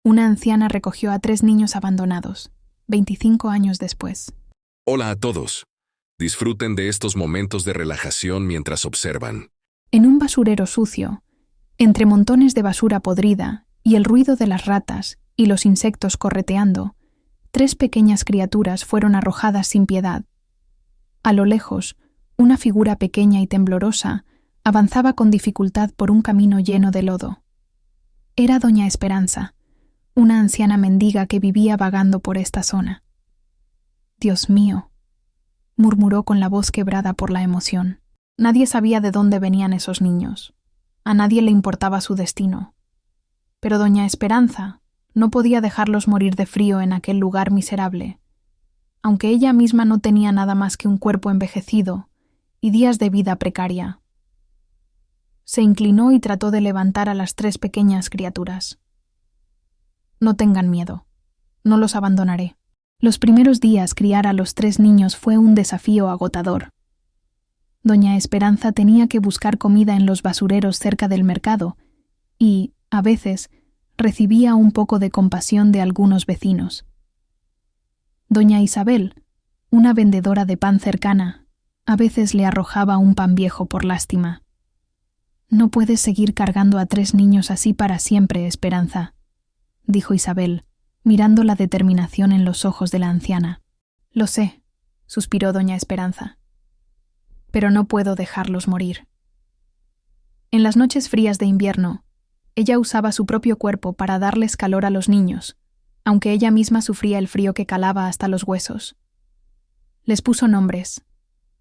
Una anciana recogió a 3 niños abandonados, 25 años después. Hola a todos. Disfruten de estos momentos de relajación mientras observan. En un basurero sucio, entre montones de basura podrida y el ruido de las ratas y los insectos correteando, 3 pequeñas criaturas fueron arrojadas sin piedad. A lo lejos, una figura pequeña y temblorosa avanzaba con dificultad por un camino lleno de lodo. Era doña Esperanza, una anciana mendiga que vivía vagando por esta zona. «Dios mío», murmuró con la voz quebrada por la emoción. Nadie sabía de dónde venían esos niños. A nadie le importaba su destino. Pero doña Esperanza no podía dejarlos morir de frío en aquel lugar miserable, aunque ella misma no tenía nada más que un cuerpo envejecido y días de vida precaria. Se inclinó y trató de levantar a las 3 pequeñas criaturas. «No tengan miedo. No los abandonaré». Los primeros días criar a los 3 niños fue un desafío agotador. Doña Esperanza tenía que buscar comida en los basureros cerca del mercado y, a veces, recibía un poco de compasión de algunos vecinos. Doña Isabel, una vendedora de pan cercana, a veces le arrojaba un pan viejo por lástima. «No puedes seguir cargando a 3 niños así para siempre, Esperanza», dijo Isabel, mirando la determinación en los ojos de la anciana. «Lo sé», suspiró doña Esperanza, «pero no puedo dejarlos morir». En las noches frías de invierno, ella usaba su propio cuerpo para darles calor a los niños, aunque ella misma sufría el frío que calaba hasta los huesos. Les puso nombres: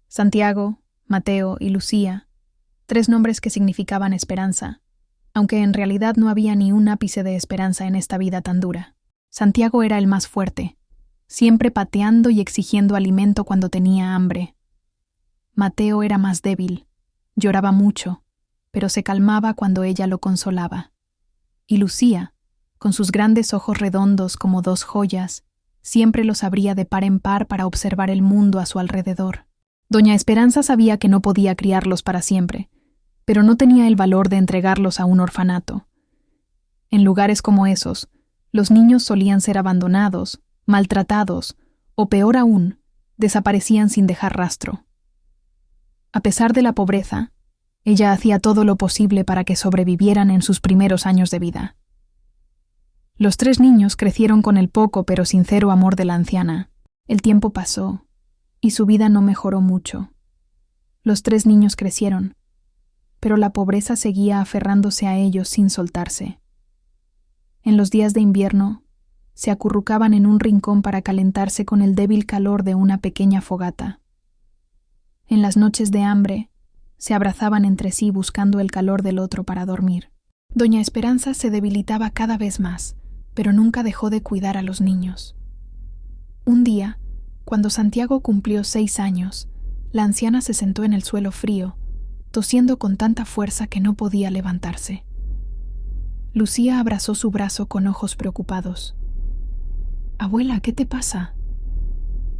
Santiago, Mateo y Lucía, 3 nombres que significaban esperanza, aunque en realidad no había ni un ápice de esperanza en esta vida tan dura. Santiago era el más fuerte, siempre pateando y exigiendo alimento cuando tenía hambre. Mateo era más débil, lloraba mucho, pero se calmaba cuando ella lo consolaba. Y Lucía, con sus grandes ojos redondos como 2 joyas, siempre los abría de par en par para observar el mundo a su alrededor. Doña Esperanza sabía que no podía criarlos para siempre, pero no tenía el valor de entregarlos a un orfanato. En lugares como esos, los niños solían ser abandonados, maltratados, o peor aún, desaparecían sin dejar rastro. A pesar de la pobreza, ella hacía todo lo posible para que sobrevivieran en sus primeros años de vida. Los 3 niños crecieron con el poco pero sincero amor de la anciana. El tiempo pasó, y su vida no mejoró mucho. Los 3 niños crecieron, pero la pobreza seguía aferrándose a ellos sin soltarse. En los días de invierno, se acurrucaban en un rincón para calentarse con el débil calor de una pequeña fogata. En las noches de hambre, se abrazaban entre sí buscando el calor del otro para dormir. Doña Esperanza se debilitaba cada vez más, pero nunca dejó de cuidar a los niños. Un día, cuando Santiago cumplió 6 años, la anciana se sentó en el suelo frío, tosiendo con tanta fuerza que no podía levantarse. Lucía abrazó su brazo con ojos preocupados. «Abuela, ¿qué te pasa?»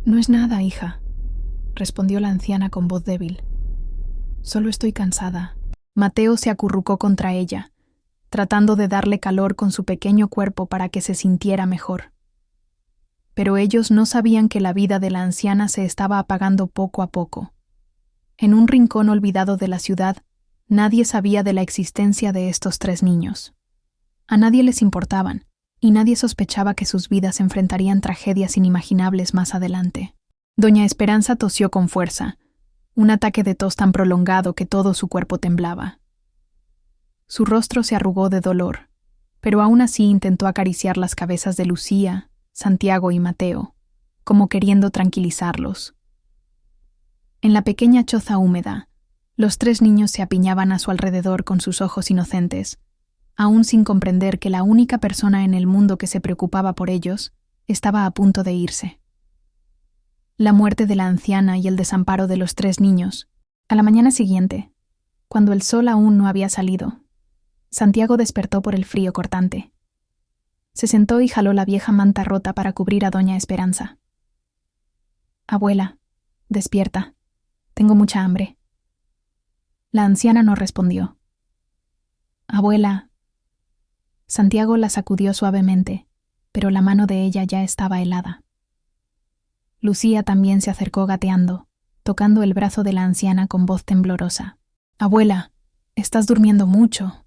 «No es nada, hija», respondió la anciana con voz débil. «Solo estoy cansada». Mateo se acurrucó contra ella, tratando de darle calor con su pequeño cuerpo para que se sintiera mejor. Pero ellos no sabían que la vida de la anciana se estaba apagando poco a poco. En un rincón olvidado de la ciudad, nadie sabía de la existencia de estos 3 niños. A nadie les importaban, y nadie sospechaba que sus vidas enfrentarían tragedias inimaginables más adelante. Doña Esperanza tosió con fuerza, un ataque de tos tan prolongado que todo su cuerpo temblaba. Su rostro se arrugó de dolor, pero aún así intentó acariciar las cabezas de Lucía, Santiago y Mateo, como queriendo tranquilizarlos. En la pequeña choza húmeda, los 3 niños se apiñaban a su alrededor con sus ojos inocentes, aún sin comprender que la única persona en el mundo que se preocupaba por ellos estaba a punto de irse. La muerte de la anciana y el desamparo de los 3 niños. A la mañana siguiente, cuando el sol aún no había salido, Santiago despertó por el frío cortante. Se sentó y jaló la vieja manta rota para cubrir a doña Esperanza. «Abuela, despierta. Tengo mucha hambre». La anciana no respondió. «Abuela». Santiago la sacudió suavemente, pero la mano de ella ya estaba helada. Lucía también se acercó gateando, tocando el brazo de la anciana con voz temblorosa. «Abuela, estás durmiendo mucho».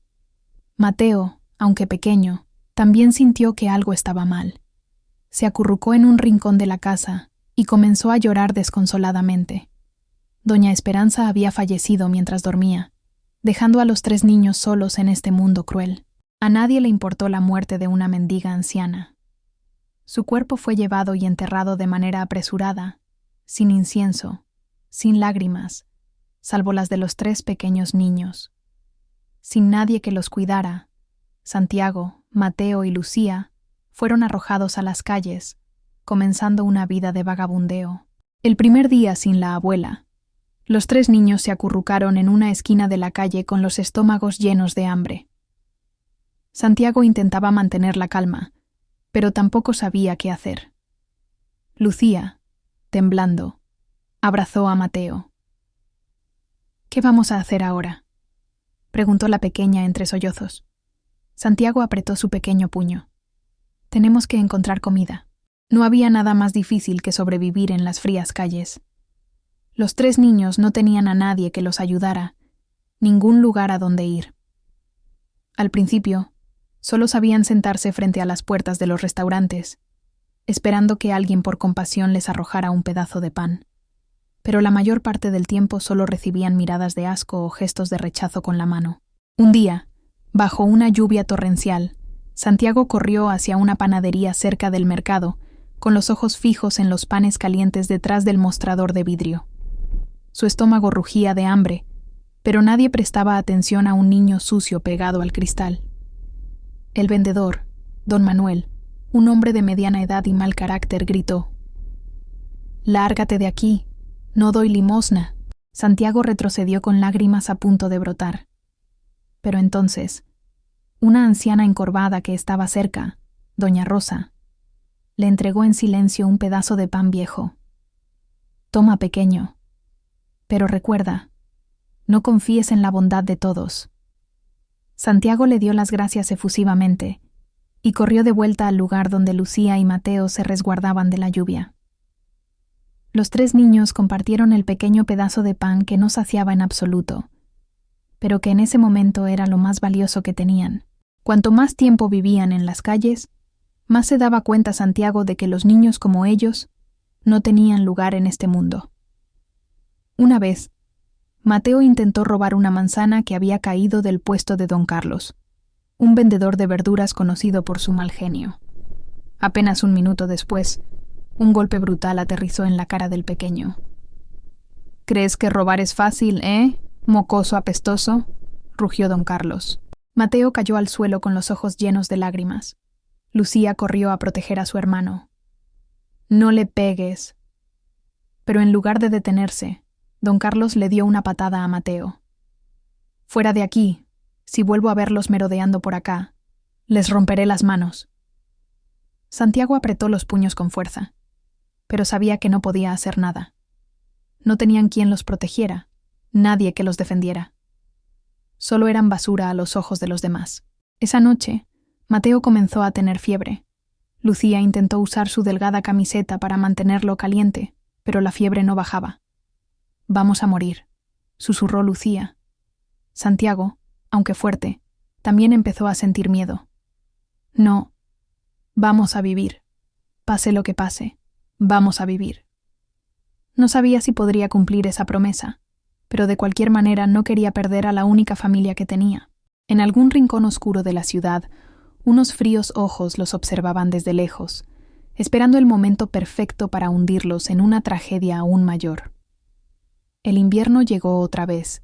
Mateo, aunque pequeño, también sintió que algo estaba mal. Se acurrucó en un rincón de la casa y comenzó a llorar desconsoladamente. Doña Esperanza había fallecido mientras dormía, dejando a los 3 niños solos en este mundo cruel. A nadie le importó la muerte de una mendiga anciana. Su cuerpo fue llevado y enterrado de manera apresurada, sin incienso, sin lágrimas, salvo las de los 3 pequeños niños. Sin nadie que los cuidara, Santiago, Mateo y Lucía fueron arrojados a las calles, comenzando una vida de vagabundeo. El primer día sin la abuela, los 3 niños se acurrucaron en una esquina de la calle con los estómagos llenos de hambre. Santiago intentaba mantener la calma, pero tampoco sabía qué hacer. Lucía, temblando, abrazó a Mateo. «¿Qué vamos a hacer ahora?», preguntó la pequeña entre sollozos. Santiago apretó su pequeño puño. «Tenemos que encontrar comida». No había nada más difícil que sobrevivir en las frías calles. Los 3 niños no tenían a nadie que los ayudara, ningún lugar a donde ir. Al principio, solo sabían sentarse frente a las puertas de los restaurantes, esperando que alguien por compasión les arrojara un pedazo de pan. Pero la mayor parte del tiempo solo recibían miradas de asco o gestos de rechazo con la mano. Un día, bajo una lluvia torrencial, Santiago corrió hacia una panadería cerca del mercado, con los ojos fijos en los panes calientes detrás del mostrador de vidrio. Su estómago rugía de hambre, pero nadie prestaba atención a un niño sucio pegado al cristal. El vendedor, don Manuel, un hombre de mediana edad y mal carácter, gritó: «Lárgate de aquí, no doy limosna». Santiago retrocedió con lágrimas a punto de brotar. Pero entonces, una anciana encorvada que estaba cerca, doña Rosa, le entregó en silencio un pedazo de pan viejo. «Toma, pequeño, pero recuerda, no confíes en la bondad de todos». Santiago le dio las gracias efusivamente y corrió de vuelta al lugar donde Lucía y Mateo se resguardaban de la lluvia. Los 3 niños compartieron el pequeño pedazo de pan que no saciaba en absoluto, pero que en ese momento era lo más valioso que tenían. Cuanto más tiempo vivían en las calles, más se daba cuenta Santiago de que los niños como ellos no tenían lugar en este mundo. Una vez, Mateo intentó robar una manzana que había caído del puesto de don Carlos, un vendedor de verduras conocido por su mal genio. Apenas un minuto después, un golpe brutal aterrizó en la cara del pequeño. «¿Crees que robar es fácil, mocoso apestoso?», rugió don Carlos. Mateo cayó al suelo con los ojos llenos de lágrimas. Lucía corrió a proteger a su hermano. «No le pegues». Pero en lugar de detenerse, don Carlos le dio una patada a Mateo. «Fuera de aquí. Si vuelvo a verlos merodeando por acá, les romperé las manos». Santiago apretó los puños con fuerza, pero sabía que no podía hacer nada. No tenían quien los protegiera, nadie que los defendiera. Solo eran basura a los ojos de los demás. Esa noche, Mateo comenzó a tener fiebre. Lucía intentó usar su delgada camiseta para mantenerlo caliente, pero la fiebre no bajaba. «Vamos a morir», susurró Lucía. Santiago, aunque fuerte, también empezó a sentir miedo. «No, vamos a vivir. Pase lo que pase, vamos a vivir». No sabía si podría cumplir esa promesa, pero de cualquier manera no quería perder a la única familia que tenía. En algún rincón oscuro de la ciudad, unos fríos ojos los observaban desde lejos, esperando el momento perfecto para hundirlos en una tragedia aún mayor. El invierno llegó otra vez,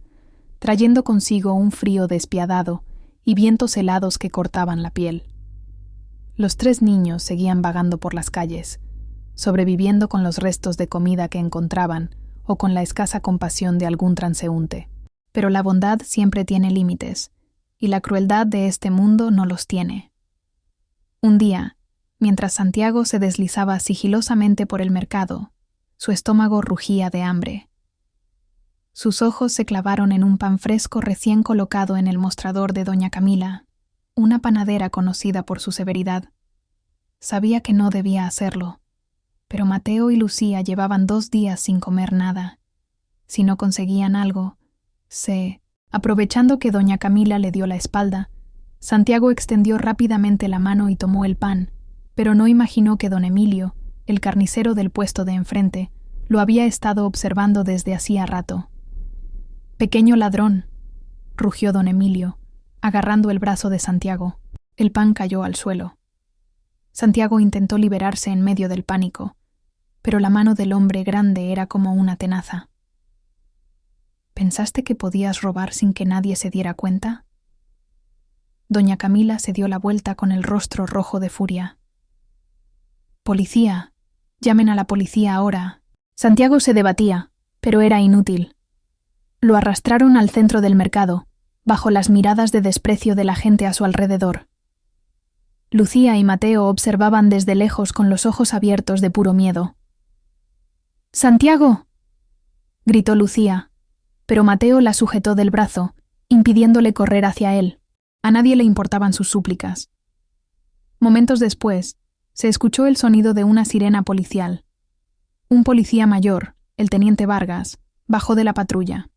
trayendo consigo un frío despiadado y vientos helados que cortaban la piel. Los 3 niños seguían vagando por las calles, sobreviviendo con los restos de comida que encontraban o con la escasa compasión de algún transeúnte. Pero la bondad siempre tiene límites, y la crueldad de este mundo no los tiene. Un día, mientras Santiago se deslizaba sigilosamente por el mercado, su estómago rugía de hambre. Sus ojos se clavaron en un pan fresco recién colocado en el mostrador de doña Camila, una panadera conocida por su severidad. Sabía que no debía hacerlo, pero Mateo y Lucía llevaban 2 días sin comer nada. Si no conseguían algo, aprovechando que doña Camila le dio la espalda, Santiago extendió rápidamente la mano y tomó el pan, pero no imaginó que don Emilio, el carnicero del puesto de enfrente, lo había estado observando desde hacía rato. «Pequeño ladrón», rugió don Emilio, agarrando el brazo de Santiago. El pan cayó al suelo. Santiago intentó liberarse en medio del pánico, pero la mano del hombre grande era como una tenaza. «¿Pensaste que podías robar sin que nadie se diera cuenta?» Doña Camila se dio la vuelta con el rostro rojo de furia. «Policía, llamen a la policía ahora». Santiago se debatía, pero era inútil. Lo arrastraron al centro del mercado, bajo las miradas de desprecio de la gente a su alrededor. Lucía y Mateo observaban desde lejos con los ojos abiertos de puro miedo. «¡Santiago!», gritó Lucía, pero Mateo la sujetó del brazo, impidiéndole correr hacia él. A nadie le importaban sus súplicas. Momentos después, se escuchó el sonido de una sirena policial. Un policía mayor, el teniente Vargas, bajó de la patrulla.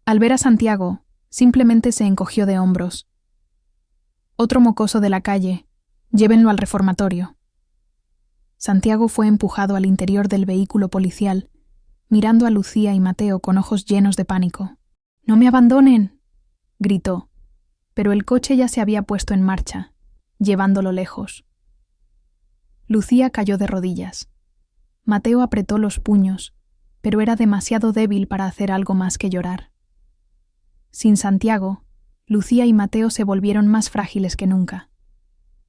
Al ver a Santiago, simplemente se encogió de hombros. «Otro mocoso de la calle, llévenlo al reformatorio». Santiago fue empujado al interior del vehículo policial, mirando a Lucía y Mateo con ojos llenos de pánico. «¡No me abandonen!», gritó, pero el coche ya se había puesto en marcha, llevándolo lejos. Lucía cayó de rodillas. Mateo apretó los puños, pero era demasiado débil para hacer algo más que llorar. Sin Santiago, Lucía y Mateo se volvieron más frágiles que nunca.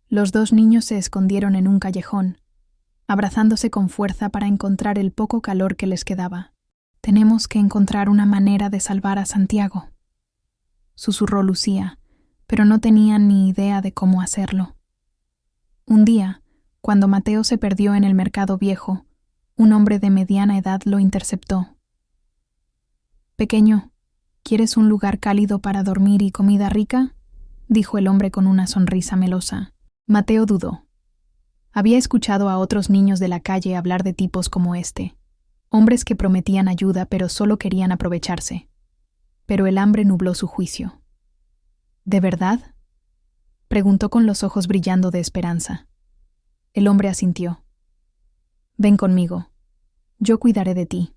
Los 2 niños se escondieron en un callejón, abrazándose con fuerza para encontrar el poco calor que les quedaba. «Tenemos que encontrar una manera de salvar a Santiago», susurró Lucía, pero no tenían ni idea de cómo hacerlo. Un día, cuando Mateo se perdió en el mercado viejo, un hombre de mediana edad lo interceptó. «Pequeño, ¿quieres un lugar cálido para dormir y comida rica?», dijo el hombre con una sonrisa melosa. Mateo dudó. Había escuchado a otros niños de la calle hablar de tipos como este, hombres que prometían ayuda pero solo querían aprovecharse. Pero el hambre nubló su juicio. «¿De verdad?», preguntó con los ojos brillando de esperanza. El hombre asintió. «Ven conmigo. Yo cuidaré de ti».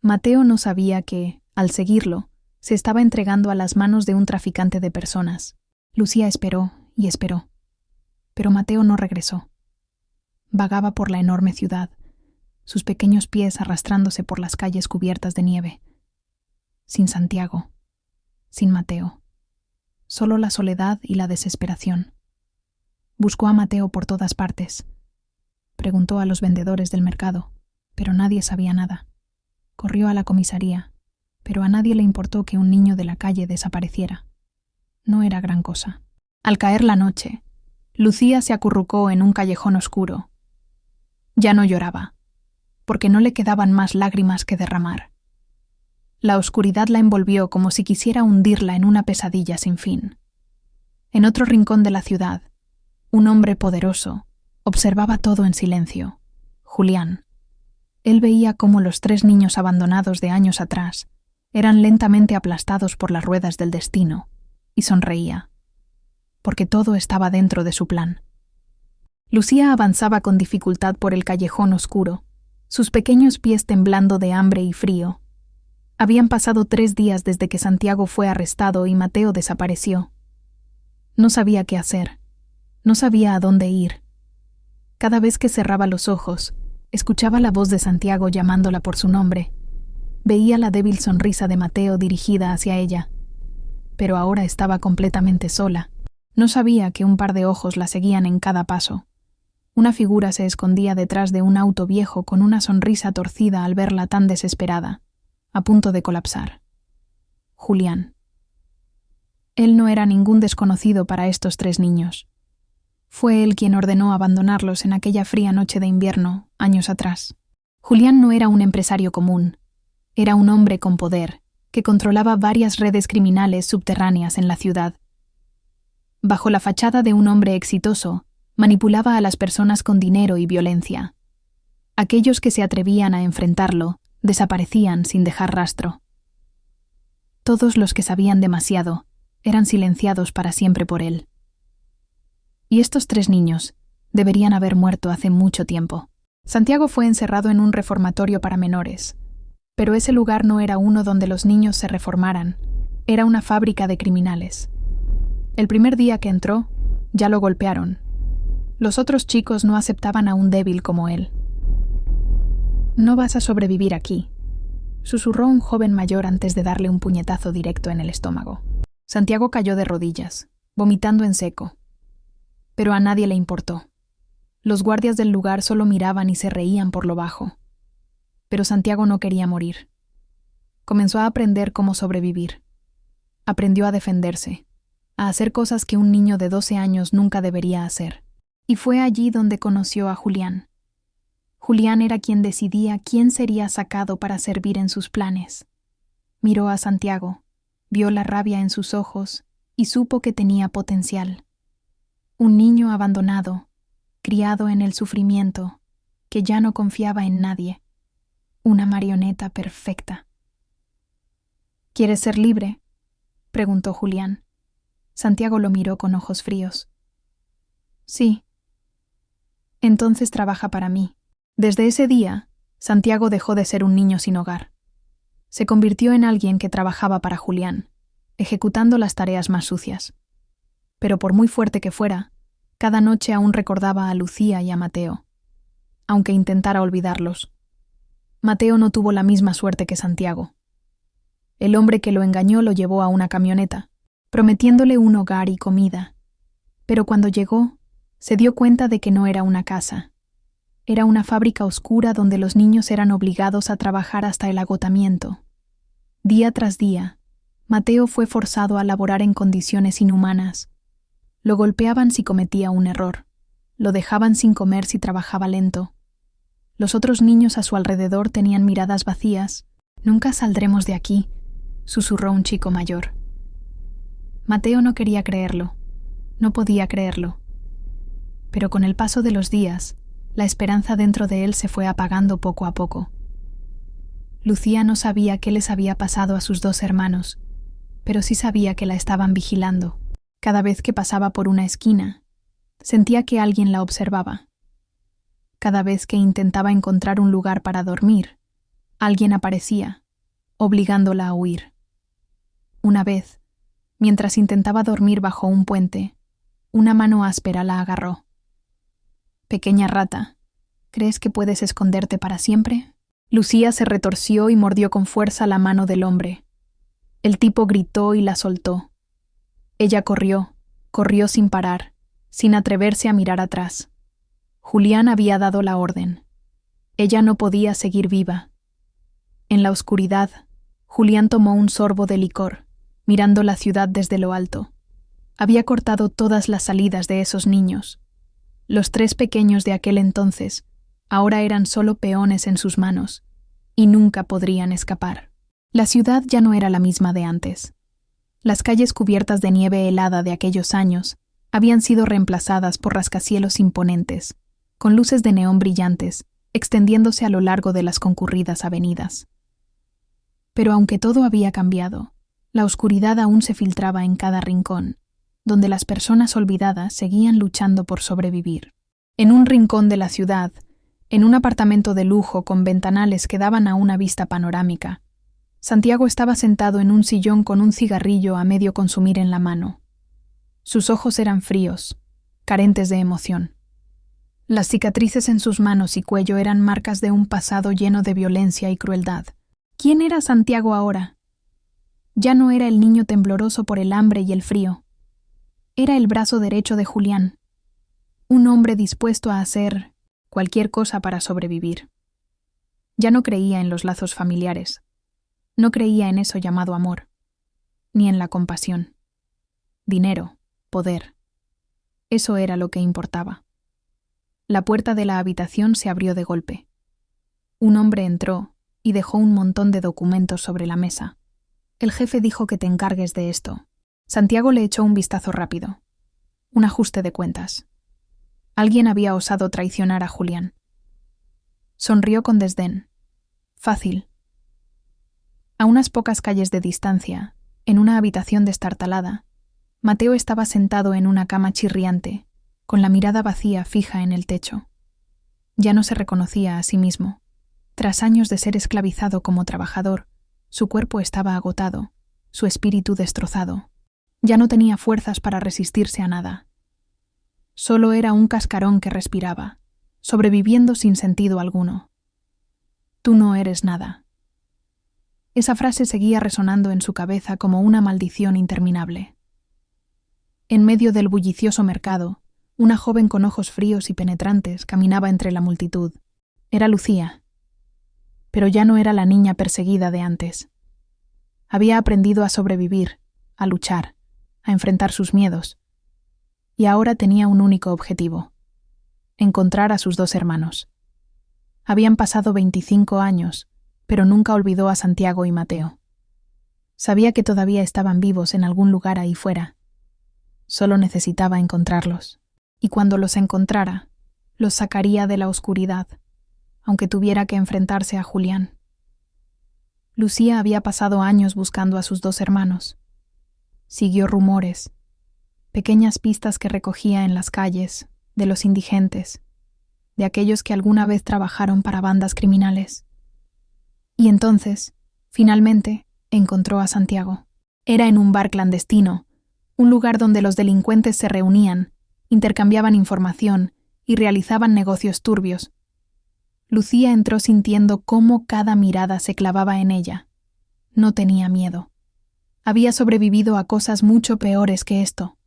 Mateo no sabía que, al seguirlo, se estaba entregando a las manos de un traficante de personas. Lucía esperó y esperó, pero Mateo no regresó. Vagaba por la enorme ciudad, sus pequeños pies arrastrándose por las calles cubiertas de nieve. Sin Santiago, sin Mateo, solo la soledad y la desesperación. Buscó a Mateo por todas partes. Preguntó a los vendedores del mercado, pero nadie sabía nada. Corrió a la comisaría, pero a nadie le importó que un niño de la calle desapareciera. No era gran cosa. Al caer la noche, Lucía se acurrucó en un callejón oscuro. Ya no lloraba, porque no le quedaban más lágrimas que derramar. La oscuridad la envolvió como si quisiera hundirla en una pesadilla sin fin. En otro rincón de la ciudad, un hombre poderoso observaba todo en silencio. Julián. Él veía cómo los 3 niños abandonados de años atrás eran lentamente aplastados por las ruedas del destino, y sonreía, porque todo estaba dentro de su plan. Lucía avanzaba con dificultad por el callejón oscuro, sus pequeños pies temblando de hambre y frío. Habían pasado 3 días desde que Santiago fue arrestado y Mateo desapareció. No sabía qué hacer, no sabía a dónde ir. Cada vez que cerraba los ojos, escuchaba la voz de Santiago llamándola por su nombre. Veía la débil sonrisa de Mateo dirigida hacia ella. Pero ahora estaba completamente sola. No sabía que un par de ojos la seguían en cada paso. Una figura se escondía detrás de un auto viejo con una sonrisa torcida al verla tan desesperada, a punto de colapsar. Julián. Él no era ningún desconocido para estos 3 niños. Fue él quien ordenó abandonarlos en aquella fría noche de invierno, años atrás. Julián no era un empresario común. Era un hombre con poder, que controlaba varias redes criminales subterráneas en la ciudad. Bajo la fachada de un hombre exitoso, manipulaba a las personas con dinero y violencia. Aquellos que se atrevían a enfrentarlo desaparecían sin dejar rastro. Todos los que sabían demasiado eran silenciados para siempre por él. Y estos 3 niños deberían haber muerto hace mucho tiempo. Santiago fue encerrado en un reformatorio para menores, pero ese lugar no era uno donde los niños se reformaran, era una fábrica de criminales. El primer día que entró, ya lo golpearon. Los otros chicos no aceptaban a un débil como él. «No vas a sobrevivir aquí», susurró un joven mayor antes de darle un puñetazo directo en el estómago. Santiago cayó de rodillas, vomitando en seco. Pero a nadie le importó. Los guardias del lugar solo miraban y se reían por lo bajo. Pero Santiago no quería morir. Comenzó a aprender cómo sobrevivir. Aprendió a defenderse, a hacer cosas que un niño de 12 años nunca debería hacer. Y fue allí donde conoció a Julián. Julián era quien decidía quién sería sacado para servir en sus planes. Miró a Santiago, vio la rabia en sus ojos y supo que tenía potencial. Un niño abandonado, criado en el sufrimiento, que ya no confiaba en nadie. Una marioneta perfecta. «¿Quieres ser libre?», preguntó Julián. Santiago lo miró con ojos fríos. «Sí». «Entonces trabaja para mí». Desde ese día, Santiago dejó de ser un niño sin hogar. Se convirtió en alguien que trabajaba para Julián, ejecutando las tareas más sucias. Pero por muy fuerte que fuera, cada noche aún recordaba a Lucía y a Mateo, aunque intentara olvidarlos. Mateo no tuvo la misma suerte que Santiago. El hombre que lo engañó lo llevó a una camioneta, prometiéndole un hogar y comida. Pero cuando llegó, se dio cuenta de que no era una casa. Era una fábrica oscura donde los niños eran obligados a trabajar hasta el agotamiento. Día tras día, Mateo fue forzado a laborar en condiciones inhumanas. Lo golpeaban si cometía un error. Lo dejaban sin comer si trabajaba lento. Los otros niños a su alrededor tenían miradas vacías. «Nunca saldremos de aquí», susurró un chico mayor. Mateo no quería creerlo. No podía creerlo. Pero con el paso de los días, la esperanza dentro de él se fue apagando poco a poco. Lucía no sabía qué les había pasado a sus 2 hermanos, pero sí sabía que la estaban vigilando. Cada vez que pasaba por una esquina, sentía que alguien la observaba. Cada vez que intentaba encontrar un lugar para dormir, alguien aparecía, obligándola a huir. Una vez, mientras intentaba dormir bajo un puente, una mano áspera la agarró. «Pequeña rata, ¿crees que puedes esconderte para siempre?». Lucía se retorció y mordió con fuerza la mano del hombre. El tipo gritó y la soltó. Ella corrió sin parar, sin atreverse a mirar atrás. Julián había dado la orden. Ella no podía seguir viva. En la oscuridad, Julián tomó un sorbo de licor, mirando la ciudad desde lo alto. Había cortado todas las salidas de esos niños. Los 3 pequeños de aquel entonces ahora eran solo peones en sus manos, y nunca podrían escapar. La ciudad ya no era la misma de antes. Las calles cubiertas de nieve helada de aquellos años habían sido reemplazadas por rascacielos imponentes, con luces de neón brillantes, extendiéndose a lo largo de las concurridas avenidas. Pero aunque todo había cambiado, la oscuridad aún se filtraba en cada rincón, donde las personas olvidadas seguían luchando por sobrevivir. En un rincón de la ciudad, en un apartamento de lujo con ventanales que daban a una vista panorámica, Santiago estaba sentado en un sillón con un cigarrillo a medio consumir en la mano. Sus ojos eran fríos, carentes de emoción. Las cicatrices en sus manos y cuello eran marcas de un pasado lleno de violencia y crueldad. ¿Quién era Santiago ahora? Ya no era el niño tembloroso por el hambre y el frío. Era el brazo derecho de Julián, un hombre dispuesto a hacer cualquier cosa para sobrevivir. Ya no creía en los lazos familiares. No creía en eso llamado amor, ni en la compasión. Dinero, poder. Eso era lo que importaba. La puerta de la habitación se abrió de golpe. Un hombre entró y dejó un montón de documentos sobre la mesa. «El jefe dijo que te encargues de esto». Santiago le echó un vistazo rápido. Un ajuste de cuentas. Alguien había osado traicionar a Julián. Sonrió con desdén. Fácil. A unas pocas calles de distancia, en una habitación destartalada, Mateo estaba sentado en una cama chirriante, con la mirada vacía fija en el techo. Ya no se reconocía a sí mismo. Tras años de ser esclavizado como trabajador, su cuerpo estaba agotado, su espíritu destrozado. Ya no tenía fuerzas para resistirse a nada. Solo era un cascarón que respiraba, sobreviviendo sin sentido alguno. Tú no eres nada. Esa frase seguía resonando en su cabeza como una maldición interminable. En medio del bullicioso mercado, una joven con ojos fríos y penetrantes caminaba entre la multitud. Era Lucía. Pero ya no era la niña perseguida de antes. Había aprendido a sobrevivir, a luchar, a enfrentar sus miedos. Y ahora tenía un único objetivo: encontrar a sus 2 hermanos. Habían pasado 25 años, pero nunca olvidó a Santiago y Mateo. Sabía que todavía estaban vivos en algún lugar ahí fuera. Solo necesitaba encontrarlos. Y cuando los encontrara, los sacaría de la oscuridad, aunque tuviera que enfrentarse a Julián. Lucía había pasado años buscando a sus 2 hermanos. Siguió rumores, pequeñas pistas que recogía en las calles, de los indigentes, de aquellos que alguna vez trabajaron para bandas criminales. Y entonces, finalmente, encontró a Santiago. Era en un bar clandestino, un lugar donde los delincuentes se reunían, intercambiaban información y realizaban negocios turbios. Lucía entró sintiendo cómo cada mirada se clavaba en ella. No tenía miedo. Había sobrevivido a cosas mucho peores que esto.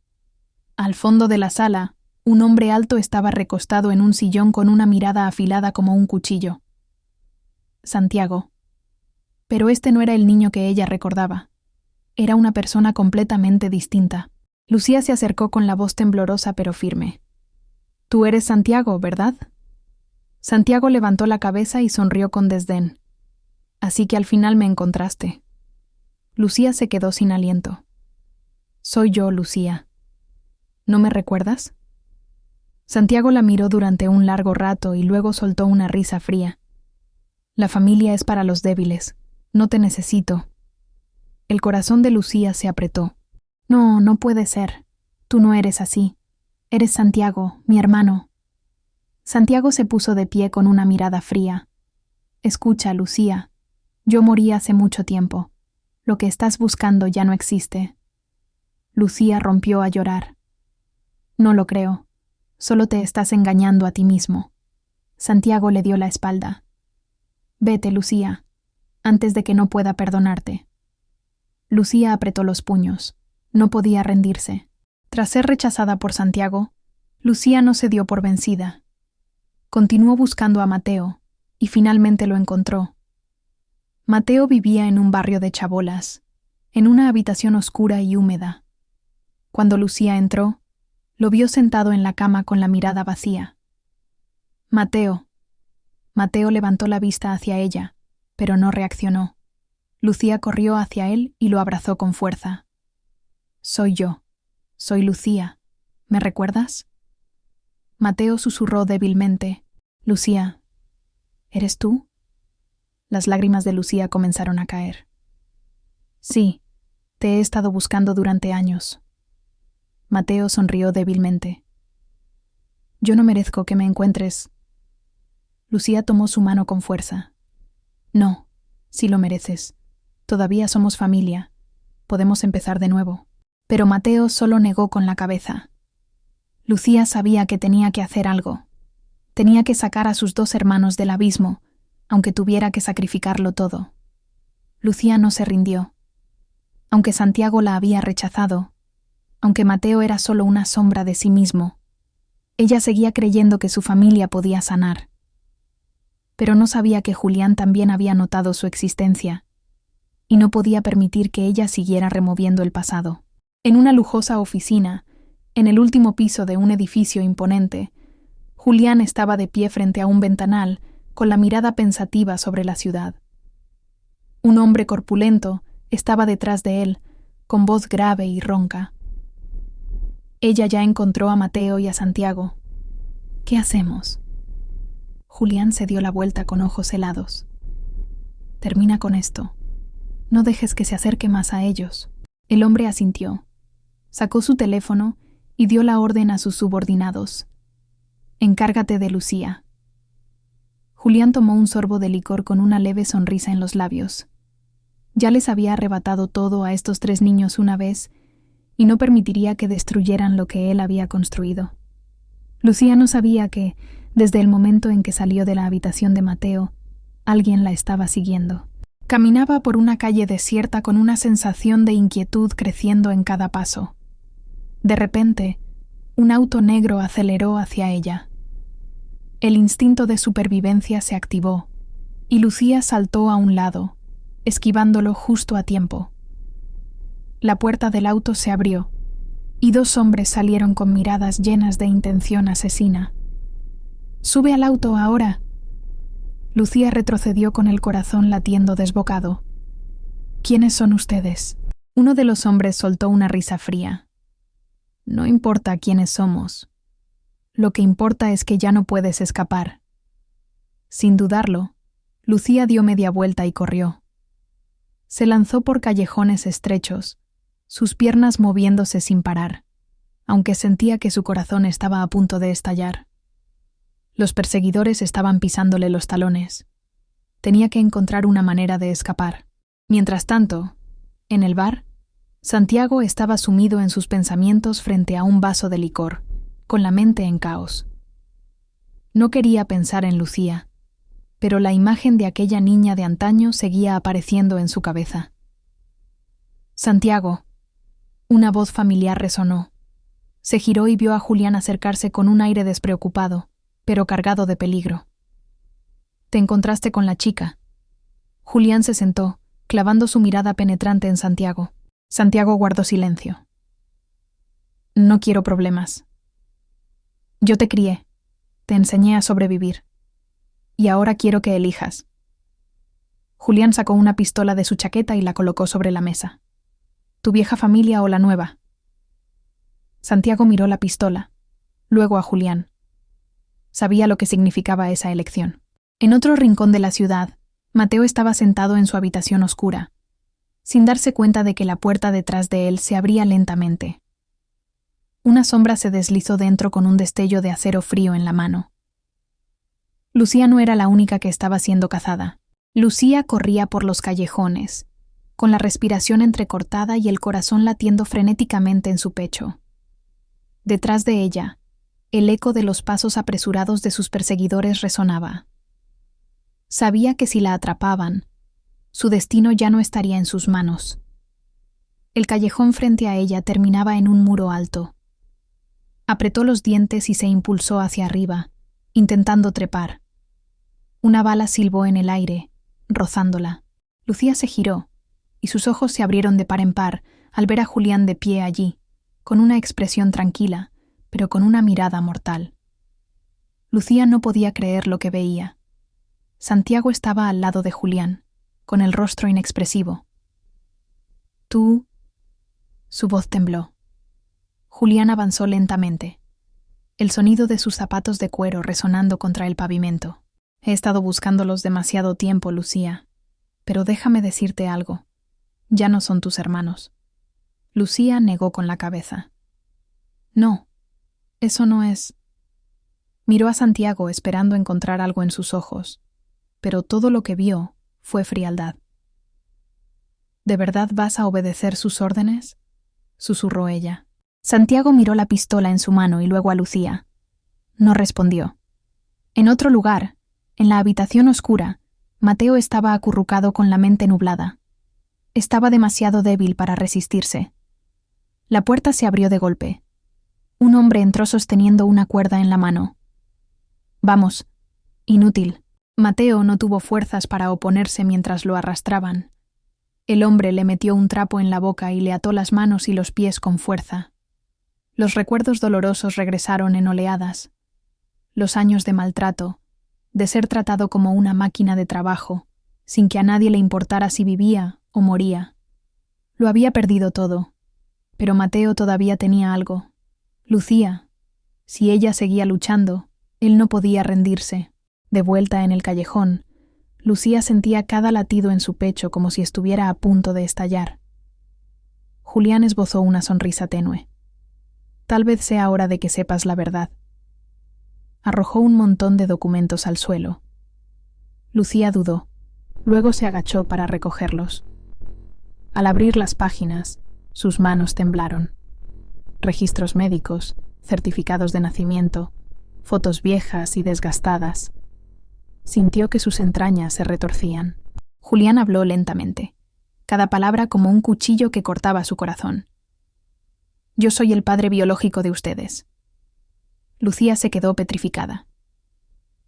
Al fondo de la sala, un hombre alto estaba recostado en un sillón con una mirada afilada como un cuchillo. Santiago. Pero este no era el niño que ella recordaba. Era una persona completamente distinta. Lucía se acercó con la voz temblorosa pero firme. «Tú eres Santiago, ¿verdad?» Santiago levantó la cabeza y sonrió con desdén. «Así que al final me encontraste». Lucía se quedó sin aliento. «Soy yo, Lucía. ¿No me recuerdas?» Santiago la miró durante un largo rato y luego soltó una risa fría. «La familia es para los débiles. No te necesito». El corazón de Lucía se apretó. «No, no puede ser. Tú no eres así. Eres Santiago, mi hermano». Santiago se puso de pie con una mirada fría. «Escucha, Lucía. Yo morí hace mucho tiempo. Lo que estás buscando ya no existe». Lucía rompió a llorar. «No lo creo. Solo te estás engañando a ti mismo». Santiago le dio la espalda. «Vete, Lucía, antes de que no pueda perdonarte». Lucía apretó los puños. No podía rendirse. Tras ser rechazada por Santiago, Lucía no se dio por vencida. Continuó buscando a Mateo, y finalmente lo encontró. Mateo vivía en un barrio de chabolas, en una habitación oscura y húmeda. Cuando Lucía entró, lo vio sentado en la cama con la mirada vacía. «Mateo». Mateo levantó la vista hacia ella, pero no reaccionó. Lucía corrió hacia él y lo abrazó con fuerza. «Soy yo. Soy Lucía. ¿Me recuerdas?» Mateo susurró débilmente. «Lucía, ¿eres tú?» Las lágrimas de Lucía comenzaron a caer. «Sí, te he estado buscando durante años». Mateo sonrió débilmente. «Yo no merezco que me encuentres». Lucía tomó su mano con fuerza. «No, sí lo mereces. Todavía somos familia. Podemos empezar de nuevo». Pero Mateo solo negó con la cabeza. Lucía sabía que tenía que hacer algo. Tenía que sacar a sus 2 hermanos del abismo, aunque tuviera que sacrificarlo todo. Lucía no se rindió. Aunque Santiago la había rechazado, aunque Mateo era solo una sombra de sí mismo, ella seguía creyendo que su familia podía sanar. Pero no sabía que Julián también había notado su existencia, y no podía permitir que ella siguiera removiendo el pasado. En una lujosa oficina, en el último piso de un edificio imponente, Julián estaba de pie frente a un ventanal, con la mirada pensativa sobre la ciudad. Un hombre corpulento estaba detrás de él, con voz grave y ronca. Ella ya encontró a Mateo y a Santiago. ¿Qué hacemos? Julián se dio la vuelta con ojos helados. Termina con esto. No dejes que se acerque más a ellos. El hombre asintió. Sacó su teléfono y dio la orden a sus subordinados. Encárgate de Lucía. Julián tomó un sorbo de licor con una leve sonrisa en los labios. Ya les había arrebatado todo a estos 3 niños una vez y no permitiría que destruyeran lo que él había construido. Lucía no sabía que, desde el momento en que salió de la habitación de Mateo, alguien la estaba siguiendo. Caminaba por una calle desierta con una sensación de inquietud creciendo en cada paso. De repente, un auto negro aceleró hacia ella. El instinto de supervivencia se activó, y Lucía saltó a un lado, esquivándolo justo a tiempo. La puerta del auto se abrió, y 2 hombres salieron con miradas llenas de intención asesina. «¡Sube al auto ahora!». Lucía retrocedió con el corazón latiendo desbocado. «¿Quiénes son ustedes?». Uno de los hombres soltó una risa fría. «No importa quiénes somos. Lo que importa es que ya no puedes escapar». Sin dudarlo, Lucía dio media vuelta y corrió. Se lanzó por callejones estrechos, sus piernas moviéndose sin parar, aunque sentía que su corazón estaba a punto de estallar. Los perseguidores estaban pisándole los talones. Tenía que encontrar una manera de escapar. Mientras tanto, en el bar, Santiago estaba sumido en sus pensamientos frente a un vaso de licor, con la mente en caos. No quería pensar en Lucía, pero la imagen de aquella niña de antaño seguía apareciendo en su cabeza. «Santiago». Una voz familiar resonó. Se giró y vio a Julián acercarse con un aire despreocupado, pero cargado de peligro. «¿Te encontraste con la chica?». Julián se sentó, clavando su mirada penetrante en Santiago. Santiago guardó silencio. «No quiero problemas. Yo te crié, te enseñé a sobrevivir, y ahora quiero que elijas». Julián sacó una pistola de su chaqueta y la colocó sobre la mesa. «¿Tu vieja familia o la nueva?». Santiago miró la pistola, luego a Julián. Sabía lo que significaba esa elección. En otro rincón de la ciudad, Mateo estaba sentado en su habitación oscura, sin darse cuenta de que la puerta detrás de él se abría lentamente. Una sombra se deslizó dentro con un destello de acero frío en la mano. Lucía no era la única que estaba siendo cazada. Lucía corría por los callejones, con la respiración entrecortada y el corazón latiendo frenéticamente en su pecho. Detrás de ella, el eco de los pasos apresurados de sus perseguidores resonaba. Sabía que si la atrapaban, su destino ya no estaría en sus manos. El callejón frente a ella terminaba en un muro alto. Apretó los dientes y se impulsó hacia arriba, intentando trepar. Una bala silbó en el aire, rozándola. Lucía se giró, y sus ojos se abrieron de par en par al ver a Julián de pie allí, con una expresión tranquila, pero con una mirada mortal. Lucía no podía creer lo que veía. Santiago estaba al lado de Julián, con el rostro inexpresivo. «¿Tú?». Su voz tembló. Julián avanzó lentamente, el sonido de sus zapatos de cuero resonando contra el pavimento. «He estado buscándolos demasiado tiempo, Lucía, pero déjame decirte algo. Ya no son tus hermanos». Lucía negó con la cabeza. «No, eso no es». Miró a Santiago esperando encontrar algo en sus ojos, pero todo lo que vio fue frialdad. «¿De verdad vas a obedecer sus órdenes?», susurró ella. Santiago miró la pistola en su mano y luego a Lucía. No respondió. En otro lugar, en la habitación oscura, Mateo estaba acurrucado con la mente nublada. Estaba demasiado débil para resistirse. La puerta se abrió de golpe. Un hombre entró sosteniendo una cuerda en la mano. «Vamos». Inútil. Mateo no tuvo fuerzas para oponerse mientras lo arrastraban. El hombre le metió un trapo en la boca y le ató las manos y los pies con fuerza. Los recuerdos dolorosos regresaron en oleadas. Los años de maltrato, de ser tratado como una máquina de trabajo, sin que a nadie le importara si vivía o moría. Lo había perdido todo, pero Mateo todavía tenía algo, Lucía. Si ella seguía luchando, él no podía rendirse. De vuelta en el callejón, Lucía sentía cada latido en su pecho como si estuviera a punto de estallar. Julián esbozó una sonrisa tenue. Tal vez sea hora de que sepas la verdad. Arrojó un montón de documentos al suelo. Lucía dudó. Luego se agachó para recogerlos. Al abrir las páginas, sus manos temblaron. Registros médicos, certificados de nacimiento, fotos viejas y desgastadas. Sintió que sus entrañas se retorcían. Julián habló lentamente, cada palabra como un cuchillo que cortaba su corazón. Yo soy el padre biológico de ustedes. Lucía se quedó petrificada.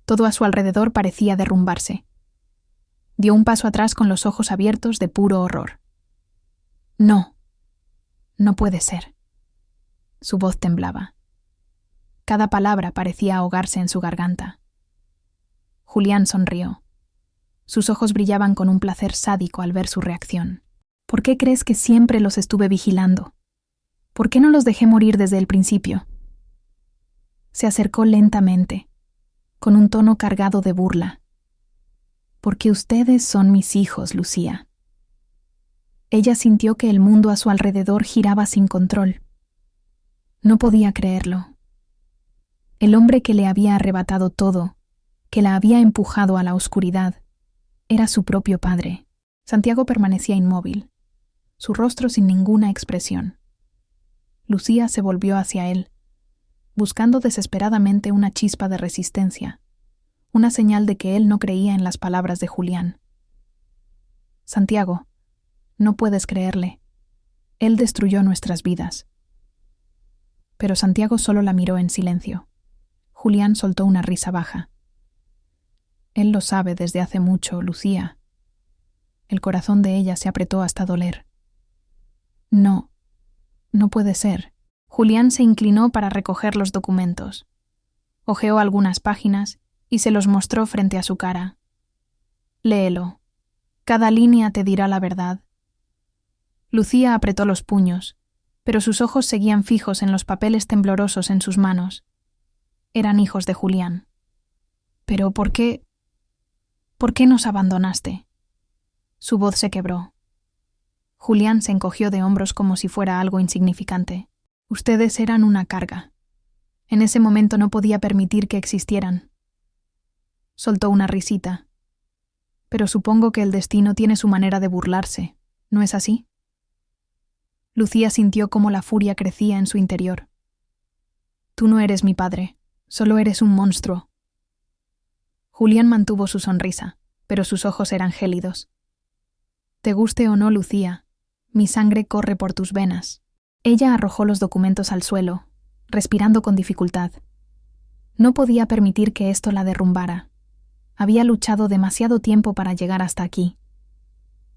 Todo a su alrededor parecía derrumbarse. Dio un paso atrás con los ojos abiertos de puro horror. No, no puede ser. Su voz temblaba. Cada palabra parecía ahogarse en su garganta. Julián sonrió. Sus ojos brillaban con un placer sádico al ver su reacción. ¿Por qué crees que siempre los estuve vigilando? ¿Por qué no los dejé morir desde el principio? Se acercó lentamente, con un tono cargado de burla. Porque ustedes son mis hijos, Lucía. Ella sintió que el mundo a su alrededor giraba sin control. No podía creerlo. El hombre que le había arrebatado todo, que la había empujado a la oscuridad, era su propio padre. Santiago permanecía inmóvil, su rostro sin ninguna expresión. Lucía se volvió hacia él, buscando desesperadamente una chispa de resistencia, una señal de que él no creía en las palabras de Julián. Santiago, no puedes creerle. Él destruyó nuestras vidas. Pero Santiago solo la miró en silencio. Julián soltó una risa baja. Él lo sabe desde hace mucho, Lucía. El corazón de ella se apretó hasta doler. No, no puede ser. Julián se inclinó para recoger los documentos. Hojeó algunas páginas y se los mostró frente a su cara. Léelo. Cada línea te dirá la verdad. Lucía apretó los puños, pero sus ojos seguían fijos en los papeles temblorosos en sus manos. Eran hijos de Julián. ¿Pero por qué? ¿Por qué nos abandonaste? Su voz se quebró. Julián se encogió de hombros como si fuera algo insignificante. Ustedes eran una carga. En ese momento no podía permitir que existieran. Soltó una risita. Pero supongo que el destino tiene su manera de burlarse, ¿no es así? Lucía sintió cómo la furia crecía en su interior. Tú no eres mi padre, solo eres un monstruo. Julián mantuvo su sonrisa, pero sus ojos eran gélidos. Te guste o no, Lucía, mi sangre corre por tus venas. Ella arrojó los documentos al suelo, respirando con dificultad. No podía permitir que esto la derrumbara. Había luchado demasiado tiempo para llegar hasta aquí.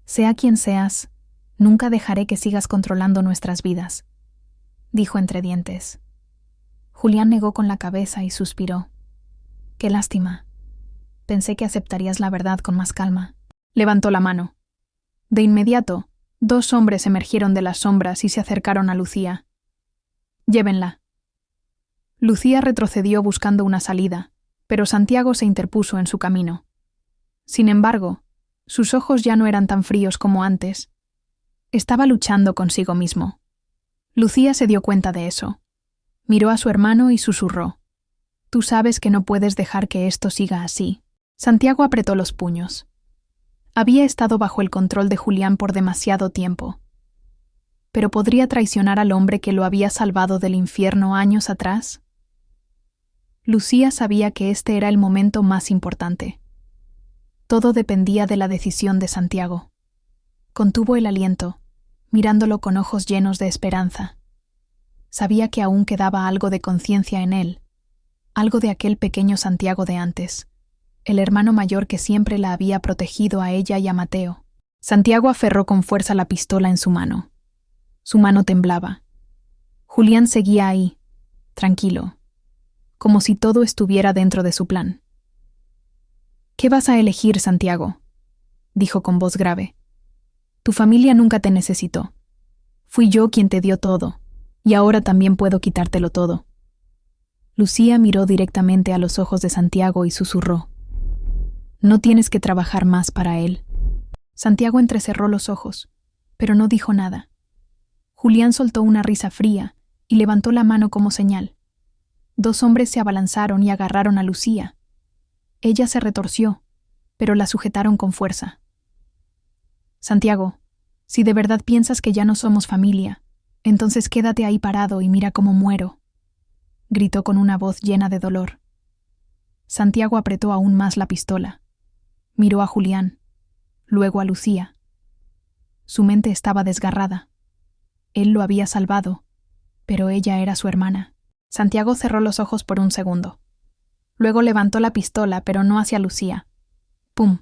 Sea quien seas, nunca dejaré que sigas controlando nuestras vidas, dijo entre dientes. Julián negó con la cabeza y suspiró. Qué lástima. Pensé que aceptarías la verdad con más calma. Levantó la mano. De inmediato, 2 hombres emergieron de las sombras y se acercaron a Lucía. Llévenla. Lucía retrocedió buscando una salida, pero Santiago se interpuso en su camino. Sin embargo, sus ojos ya no eran tan fríos como antes. Estaba luchando consigo mismo. Lucía se dio cuenta de eso. Miró a su hermano y susurró. Tú sabes que no puedes dejar que esto siga así. Santiago apretó los puños. Había estado bajo el control de Julián por demasiado tiempo. ¿Pero podría traicionar al hombre que lo había salvado del infierno años atrás? Lucía sabía que este era el momento más importante. Todo dependía de la decisión de Santiago. Contuvo el aliento, mirándolo con ojos llenos de esperanza. Sabía que aún quedaba algo de conciencia en él, algo de aquel pequeño Santiago de antes, el hermano mayor que siempre la había protegido a ella y a Mateo. Santiago aferró con fuerza la pistola en su mano. Su mano temblaba. Julián seguía ahí, tranquilo, como si todo estuviera dentro de su plan. ¿Qué vas a elegir, Santiago?, dijo con voz grave. Tu familia nunca te necesitó. Fui yo quien te dio todo. Y ahora también puedo quitártelo todo. Lucía miró directamente a los ojos de Santiago y susurró: no tienes que trabajar más para él. Santiago entrecerró los ojos, pero no dijo nada. Julián soltó una risa fría y levantó la mano como señal. 2 hombres se abalanzaron y agarraron a Lucía. Ella se retorció, pero la sujetaron con fuerza. Santiago, si de verdad piensas que ya no somos familia, entonces quédate ahí parado y mira cómo muero, gritó con una voz llena de dolor. Santiago apretó aún más la pistola. Miró a Julián, luego a Lucía. Su mente estaba desgarrada. Él lo había salvado, pero ella era su hermana. Santiago cerró los ojos por un segundo. Luego levantó la pistola, pero no hacia Lucía. ¡Pum!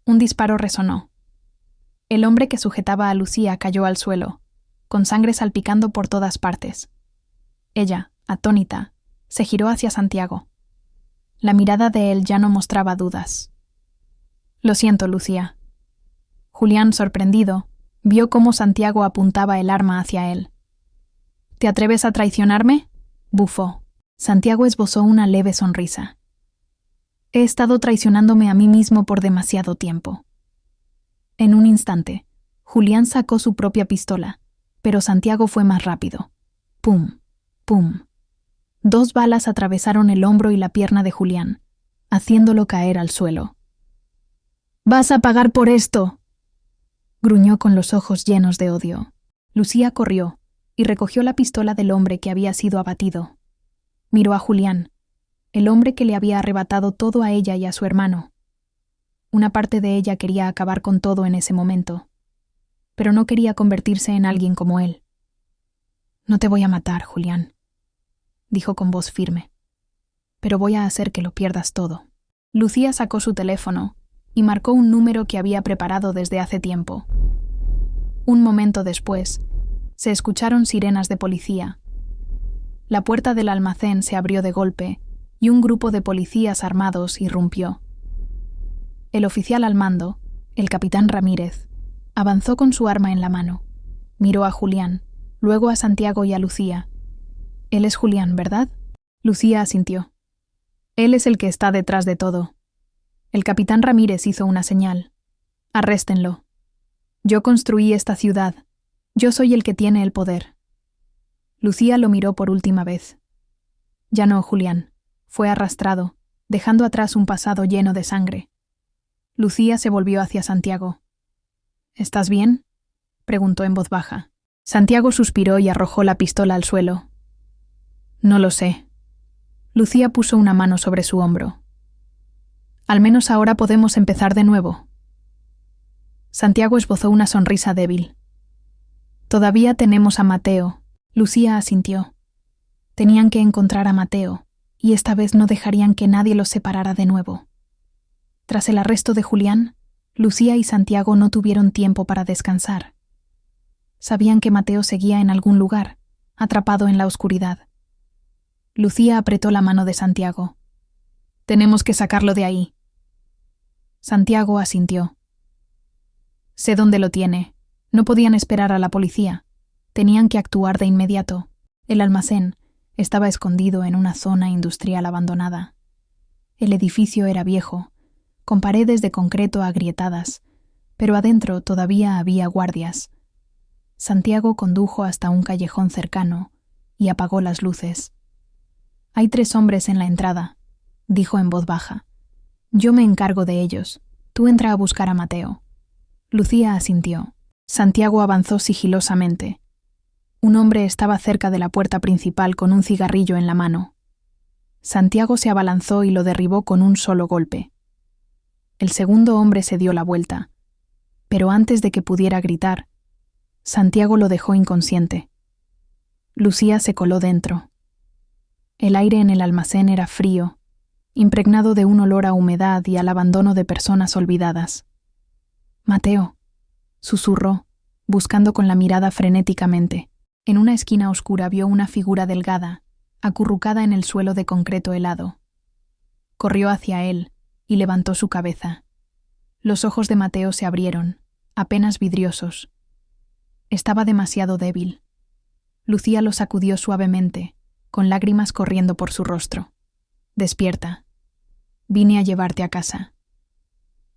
Un disparo resonó. El hombre que sujetaba a Lucía cayó al suelo, con sangre salpicando por todas partes. Ella, atónita, se giró hacia Santiago. La mirada de él ya no mostraba dudas. Lo siento, Lucía. Julián, sorprendido, vio cómo Santiago apuntaba el arma hacia él. ¿Te atreves a traicionarme?, bufó. Santiago esbozó una leve sonrisa. He estado traicionándome a mí mismo por demasiado tiempo. En un instante, Julián sacó su propia pistola, pero Santiago fue más rápido. ¡Pum! ¡Pum! 2 balas atravesaron el hombro y la pierna de Julián, haciéndolo caer al suelo. «¡Vas a pagar por esto!», gruñó con los ojos llenos de odio. Lucía corrió y recogió la pistola del hombre que había sido abatido. Miró a Julián, el hombre que le había arrebatado todo a ella y a su hermano. Una parte de ella quería acabar con todo en ese momento, pero no quería convertirse en alguien como él. «No te voy a matar, Julián», dijo con voz firme, «pero voy a hacer que lo pierdas todo». Lucía sacó su teléfono y marcó un número que había preparado desde hace tiempo. Un momento después, se escucharon sirenas de policía. La puerta del almacén se abrió de golpe y un grupo de policías armados irrumpió. El oficial al mando, el capitán Ramírez, avanzó con su arma en la mano. Miró a Julián, luego a Santiago y a Lucía. «Él es Julián, ¿verdad?». Lucía asintió. «Él es el que está detrás de todo». El capitán Ramírez hizo una señal. «Arréstenlo. Yo construí esta ciudad. Yo soy el que tiene el poder». Lucía lo miró por última vez. Ya no, Julián. Fue arrastrado, dejando atrás un pasado lleno de sangre. Lucía se volvió hacia Santiago. «¿Estás bien?», preguntó en voz baja. Santiago suspiró y arrojó la pistola al suelo. «No lo sé». Lucía puso una mano sobre su hombro. «Al menos ahora podemos empezar de nuevo». Santiago esbozó una sonrisa débil. «Todavía tenemos a Mateo». Lucía asintió. Tenían que encontrar a Mateo, y esta vez no dejarían que nadie los separara de nuevo. Tras el arresto de Julián, Lucía y Santiago no tuvieron tiempo para descansar. Sabían que Mateo seguía en algún lugar, atrapado en la oscuridad. Lucía apretó la mano de Santiago. «Tenemos que sacarlo de ahí». Santiago asintió. «Sé dónde lo tiene. No podían esperar a la policía. Tenían que actuar de inmediato. El almacén estaba escondido en una zona industrial abandonada. El edificio era viejo, con paredes de concreto agrietadas, pero adentro todavía había guardias. Santiago condujo hasta un callejón cercano y apagó las luces. «Hay 3 hombres en la entrada», dijo en voz baja. «Yo me encargo de ellos. Tú entra a buscar a Mateo». Lucía asintió. Santiago avanzó sigilosamente. Un hombre estaba cerca de la puerta principal con un cigarrillo en la mano. Santiago se abalanzó y lo derribó con un solo golpe. El segundo hombre se dio la vuelta, pero antes de que pudiera gritar, Santiago lo dejó inconsciente. Lucía se coló dentro. El aire en el almacén era frío, impregnado de un olor a humedad y al abandono de personas olvidadas. «Mateo», susurró, buscando con la mirada frenéticamente. En una esquina oscura vio una figura delgada, acurrucada en el suelo de concreto helado. Corrió hacia él y levantó su cabeza. Los ojos de Mateo se abrieron, apenas vidriosos. Estaba demasiado débil. Lucía lo sacudió suavemente, con lágrimas corriendo por su rostro. «Despierta. Vine a llevarte a casa».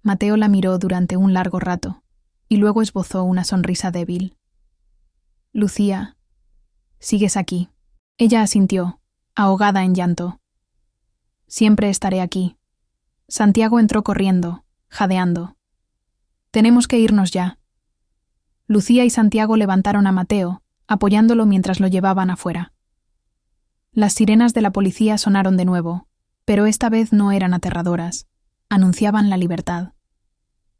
Mateo la miró durante un largo rato, y luego esbozó una sonrisa débil. «Lucía, sigues aquí». Ella asintió, ahogada en llanto. «Siempre estaré aquí». Santiago entró corriendo, jadeando. «Tenemos que irnos ya». Lucía y Santiago levantaron a Mateo, apoyándolo mientras lo llevaban afuera. Las sirenas de la policía sonaron de nuevo, pero esta vez no eran aterradoras, anunciaban la libertad.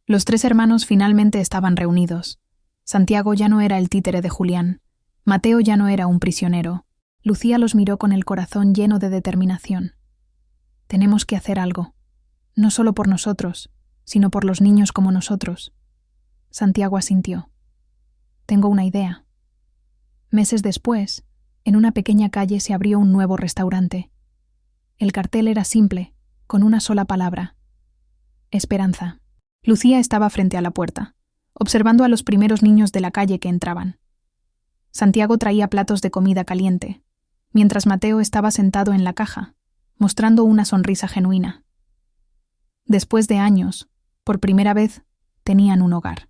Los tres hermanos finalmente estaban reunidos. Santiago ya no era el títere de Julián, Mateo ya no era un prisionero. Lucía los miró con el corazón lleno de determinación. «Tenemos que hacer algo, no solo por nosotros, sino por los niños como nosotros». Santiago asintió. «Tengo una idea». Meses después, en una pequeña calle se abrió un nuevo restaurante. El cartel era simple, con una sola palabra: Esperanza. Lucía estaba frente a la puerta, observando a los primeros niños de la calle que entraban. Santiago traía platos de comida caliente, mientras Mateo estaba sentado en la caja, mostrando una sonrisa genuina. Después de años, por primera vez, tenían un hogar.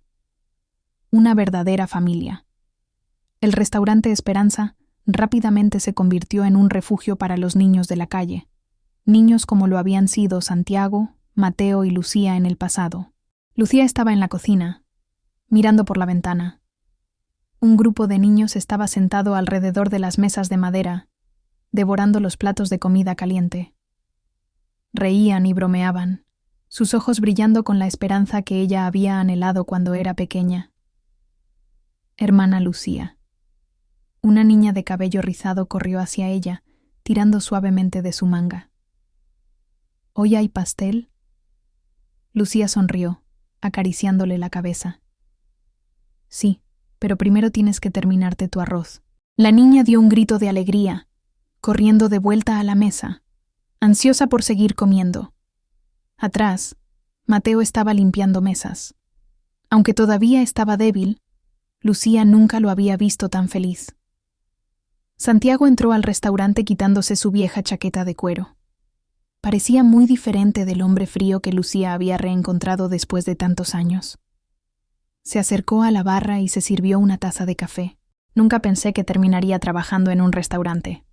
Una verdadera familia. El restaurante Esperanza rápidamente se convirtió en un refugio para los niños de la calle, niños como lo habían sido Santiago, Mateo y Lucía en el pasado. Lucía estaba en la cocina, mirando por la ventana. Un grupo de niños estaba sentado alrededor de las mesas de madera, devorando los platos de comida caliente. Reían y bromeaban, sus ojos brillando con la esperanza que ella había anhelado cuando era pequeña. Hermana Lucía. Una niña de cabello rizado corrió hacia ella, tirando suavemente de su manga. ¿Hoy hay pastel? Lucía sonrió, acariciándole la cabeza. Sí, pero primero tienes que terminarte tu arroz. La niña dio un grito de alegría, corriendo de vuelta a la mesa, ansiosa por seguir comiendo. Atrás, Mateo estaba limpiando mesas. Aunque todavía estaba débil, Lucía nunca lo había visto tan feliz. Santiago entró al restaurante quitándose su vieja chaqueta de cuero. Parecía muy diferente del hombre frío que Lucía había reencontrado después de tantos años. Se acercó a la barra y se sirvió una taza de café. Nunca pensé que terminaría trabajando en un restaurante,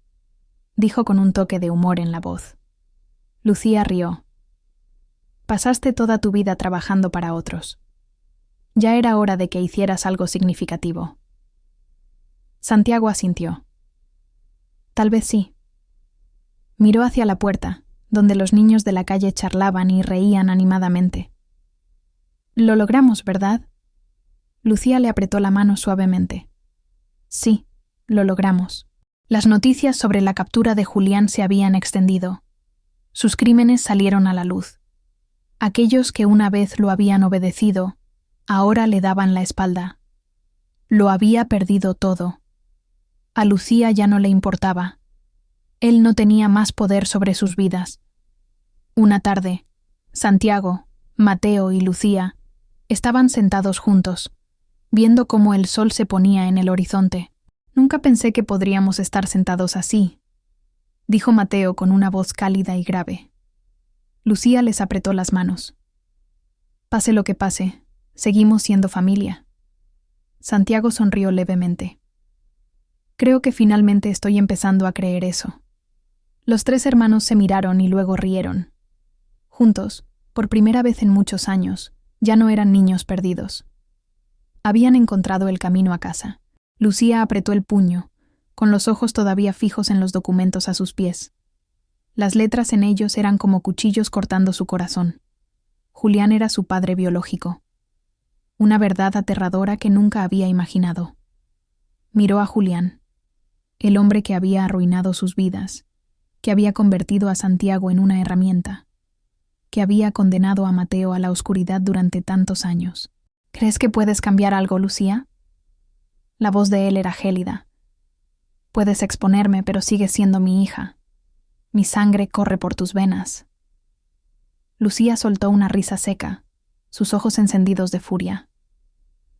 dijo con un toque de humor en la voz. Lucía rió. Pasaste toda tu vida trabajando para otros. Ya era hora de que hicieras algo significativo. Santiago asintió. Tal vez sí. Miró hacia la puerta, donde los niños de la calle charlaban y reían animadamente. Lo logramos, ¿verdad? Lucía le apretó la mano suavemente. Sí, lo logramos. Las noticias sobre la captura de Julián se habían extendido. Sus crímenes salieron a la luz. Aquellos que una vez lo habían obedecido, ahora le daban la espalda. Lo había perdido todo. A Lucía ya no le importaba. Él no tenía más poder sobre sus vidas. Una tarde, Santiago, Mateo y Lucía estaban sentados juntos, viendo cómo el sol se ponía en el horizonte. Nunca pensé que podríamos estar sentados así, dijo Mateo con una voz cálida y grave. Lucía les apretó las manos. Pase lo que pase, seguimos siendo familia. Santiago sonrió levemente. Creo que finalmente estoy empezando a creer eso. Los tres hermanos se miraron y luego rieron. Juntos, por primera vez en muchos años, ya no eran niños perdidos. Habían encontrado el camino a casa. Lucía apretó el puño, con los ojos todavía fijos en los documentos a sus pies. Las letras en ellos eran como cuchillos cortando su corazón. Julián era su padre biológico. Una verdad aterradora que nunca había imaginado. Miró a Julián, el hombre que había arruinado sus vidas, que había convertido a Santiago en una herramienta, que había condenado a Mateo a la oscuridad durante tantos años. ¿Crees que puedes cambiar algo, Lucía? La voz de él era gélida. Puedes exponerme, pero sigues siendo mi hija. Mi sangre corre por tus venas. Lucía soltó una risa seca, sus ojos encendidos de furia.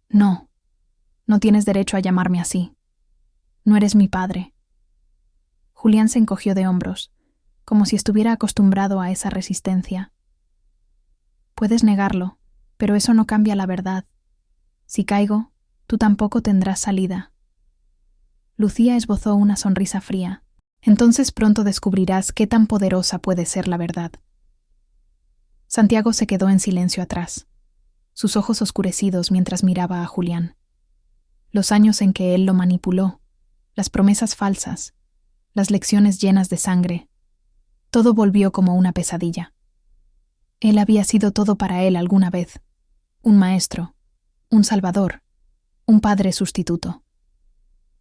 No, no tienes derecho a llamarme así. No eres mi padre. Julián se encogió de hombros, como si estuviera acostumbrado a esa resistencia. Puedes negarlo, pero eso no cambia la verdad. Si caigo, tú tampoco tendrás salida. Lucía esbozó una sonrisa fría. Entonces pronto descubrirás qué tan poderosa puede ser la verdad. Santiago se quedó en silencio atrás, sus ojos oscurecidos mientras miraba a Julián. Los años en que él lo manipuló, las promesas falsas, las lecciones llenas de sangre, todo volvió como una pesadilla. Él había sido todo para él alguna vez, un maestro, un salvador, un padre sustituto.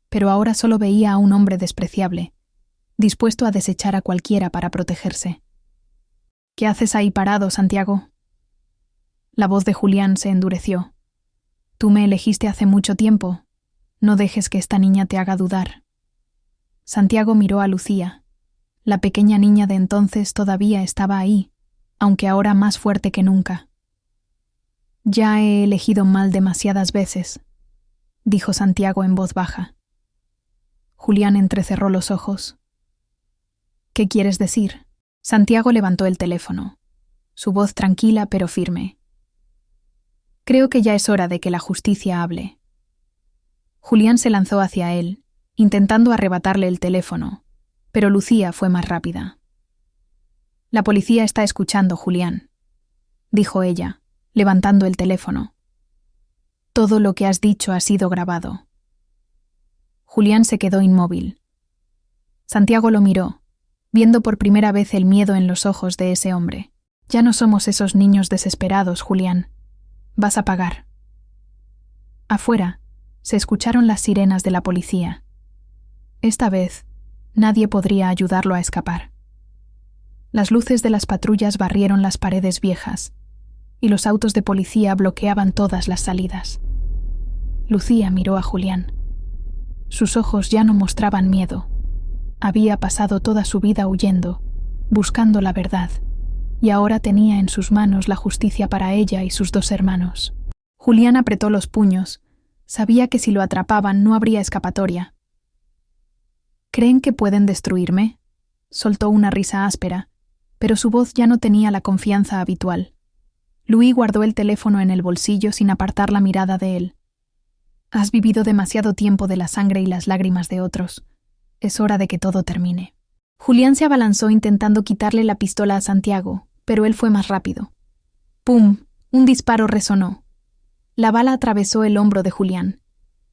Pero ahora solo veía a un hombre despreciable, dispuesto a desechar a cualquiera para protegerse. ¿Qué haces ahí parado, Santiago? La voz de Julián se endureció. Tú me elegiste hace mucho tiempo. No dejes que esta niña te haga dudar. Santiago miró a Lucía. La pequeña niña de entonces todavía estaba ahí, aunque ahora más fuerte que nunca. Ya he elegido mal demasiadas veces, dijo Santiago en voz baja. Julián entrecerró los ojos. ¿Qué quieres decir? Santiago levantó el teléfono, su voz tranquila pero firme. Creo que ya es hora de que la justicia hable. Julián se lanzó hacia él, intentando arrebatarle el teléfono, pero Lucía fue más rápida. La policía está escuchando, Julián, dijo ella, levantando el teléfono. Todo lo que has dicho ha sido grabado. Julián se quedó inmóvil. Santiago lo miró, viendo por primera vez el miedo en los ojos de ese hombre. Ya no somos esos niños desesperados, Julián. Vas a pagar. Afuera, se escucharon las sirenas de la policía. Esta vez, nadie podría ayudarlo a escapar. Las luces de las patrullas barrieron las paredes viejas, y los autos de policía bloqueaban todas las salidas. Lucía miró a Julián. Sus ojos ya no mostraban miedo. Había pasado toda su vida huyendo, buscando la verdad, y ahora tenía en sus manos la justicia para ella y sus 2 hermanos. Julián apretó los puños. Sabía que si lo atrapaban no habría escapatoria. ¿Creen que pueden destruirme? Soltó una risa áspera, pero su voz ya no tenía la confianza habitual. Louis guardó el teléfono en el bolsillo sin apartar la mirada de él. Has vivido demasiado tiempo de la sangre y las lágrimas de otros. Es hora de que todo termine. Julián se abalanzó intentando quitarle la pistola a Santiago, pero él fue más rápido. ¡Pum! Un disparo resonó. La bala atravesó el hombro de Julián.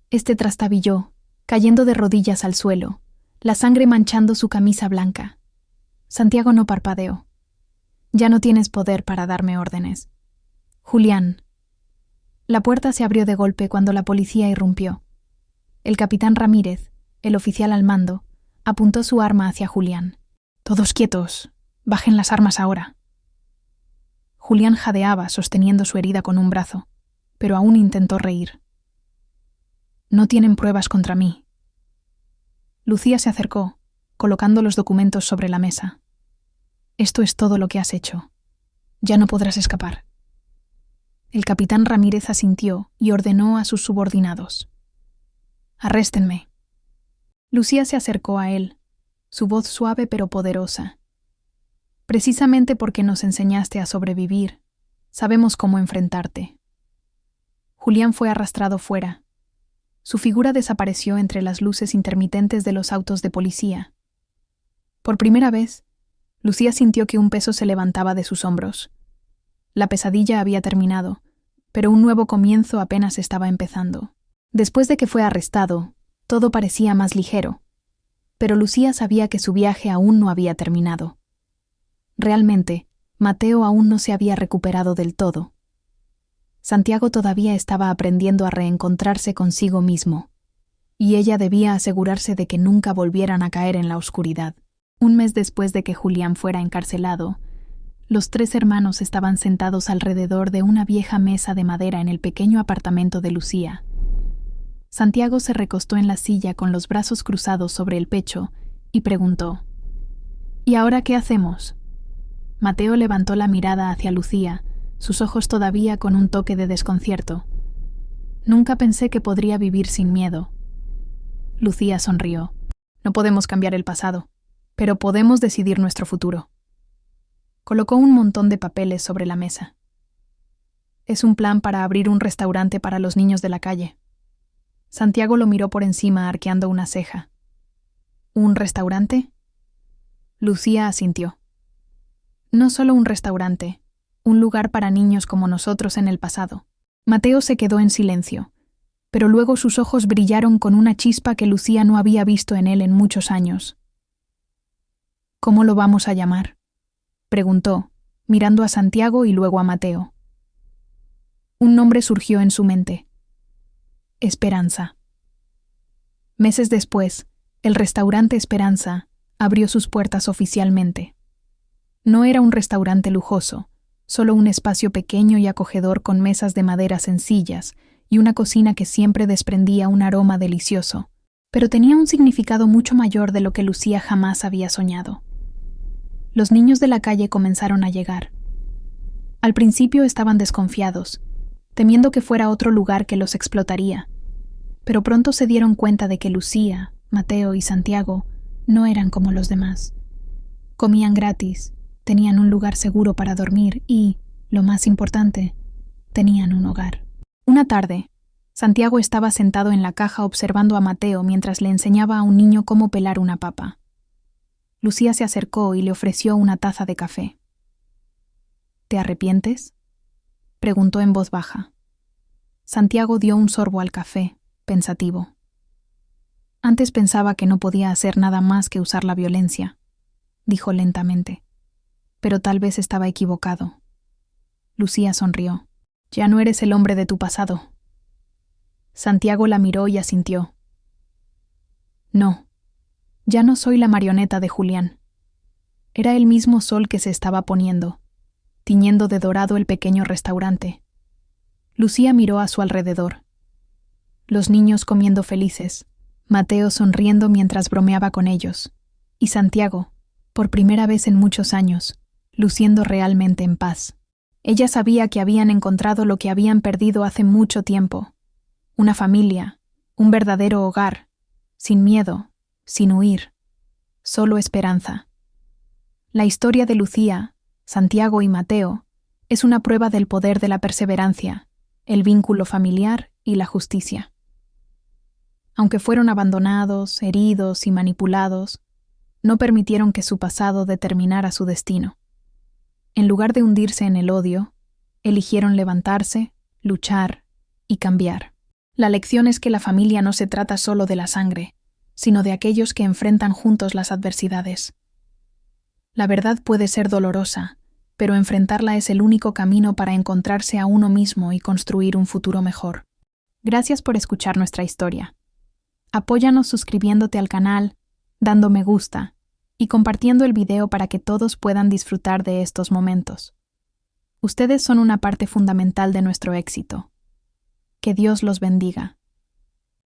Este trastabilló, cayendo de rodillas al suelo, la sangre manchando su camisa blanca. Santiago no parpadeó. Ya no tienes poder para darme órdenes. Julián. La puerta se abrió de golpe cuando la policía irrumpió. El capitán Ramírez, el oficial al mando, apuntó su arma hacia Julián. Todos quietos. Bajen las armas ahora. Julián jadeaba sosteniendo su herida con un brazo, pero aún intentó reír. No tienen pruebas contra mí. Lucía se acercó, colocando los documentos sobre la mesa. Esto es todo lo que has hecho. Ya no podrás escapar. El capitán Ramírez asintió y ordenó a sus subordinados. Arréstenme. Lucía se acercó a él, su voz suave pero poderosa. Precisamente porque nos enseñaste a sobrevivir, sabemos cómo enfrentarte. Julián fue arrastrado fuera. Su figura desapareció entre las luces intermitentes de los autos de policía. Por primera vez, Lucía sintió que un peso se levantaba de sus hombros. La pesadilla había terminado, pero un nuevo comienzo apenas estaba empezando. Después de que fue arrestado, todo parecía más ligero, pero Lucía sabía que su viaje aún no había terminado. Realmente, Mateo aún no se había recuperado del todo. Santiago todavía estaba aprendiendo a reencontrarse consigo mismo, y ella debía asegurarse de que nunca volvieran a caer en la oscuridad. Un mes después de que Julián fuera encarcelado, los 3 hermanos estaban sentados alrededor de una vieja mesa de madera en el pequeño apartamento de Lucía. Santiago se recostó en la silla con los brazos cruzados sobre el pecho y preguntó: ¿Y ahora qué hacemos? Mateo levantó la mirada hacia Lucía, sus ojos todavía con un toque de desconcierto. Nunca pensé que podría vivir sin miedo. Lucía sonrió. No podemos cambiar el pasado, pero podemos decidir nuestro futuro. Colocó un montón de papeles sobre la mesa. Es un plan para abrir un restaurante para los niños de la calle. Santiago lo miró por encima, arqueando una ceja. ¿Un restaurante? Lucía asintió. No solo un restaurante, un lugar para niños como nosotros en el pasado. Mateo se quedó en silencio, pero luego sus ojos brillaron con una chispa que Lucía no había visto en él en muchos años. ¿Cómo lo vamos a llamar?, preguntó, mirando a Santiago y luego a Mateo. Un nombre surgió en su mente. Esperanza. Meses después, el restaurante Esperanza abrió sus puertas oficialmente. No era un restaurante lujoso, solo un espacio pequeño y acogedor con mesas de madera sencillas y una cocina que siempre desprendía un aroma delicioso, pero tenía un significado mucho mayor de lo que Lucía jamás había soñado. Los niños de la calle comenzaron a llegar. Al principio estaban desconfiados, temiendo que fuera otro lugar que los explotaría, pero pronto se dieron cuenta de que Lucía, Mateo y Santiago no eran como los demás. Comían gratis, tenían un lugar seguro para dormir y, lo más importante, tenían un hogar. Una tarde, Santiago estaba sentado en la caja observando a Mateo mientras le enseñaba a un niño cómo pelar una papa. Lucía se acercó y le ofreció una taza de café. ¿Te arrepientes?, preguntó en voz baja. Santiago dio un sorbo al café, pensativo. Antes pensaba que no podía hacer nada más que usar la violencia, dijo lentamente. Pero tal vez estaba equivocado. Lucía sonrió. Ya no eres el hombre de tu pasado. Santiago la miró y asintió. No, ya no soy la marioneta de Julián. Era el mismo sol que se estaba poniendo, tiñendo de dorado el pequeño restaurante. Lucía miró a su alrededor. Los niños comiendo felices, Mateo sonriendo mientras bromeaba con ellos, y Santiago, por primera vez en muchos años, luciendo realmente en paz. Ella sabía que habían encontrado lo que habían perdido hace mucho tiempo: una familia, un verdadero hogar, sin miedo, sin huir, solo esperanza. La historia de Lucía, Santiago y Mateo es una prueba del poder de la perseverancia, el vínculo familiar y la justicia. Aunque fueron abandonados, heridos y manipulados, no permitieron que su pasado determinara su destino. En lugar de hundirse en el odio, eligieron levantarse, luchar y cambiar. La lección es que la familia no se trata solo de la sangre, sino de aquellos que enfrentan juntos las adversidades. La verdad puede ser dolorosa, pero enfrentarla es el único camino para encontrarse a uno mismo y construir un futuro mejor. Gracias por escuchar nuestra historia. Apóyanos suscribiéndote al canal, dando me gusta y compartiendo el video para que todos puedan disfrutar de estos momentos. Ustedes son una parte fundamental de nuestro éxito. Que Dios los bendiga.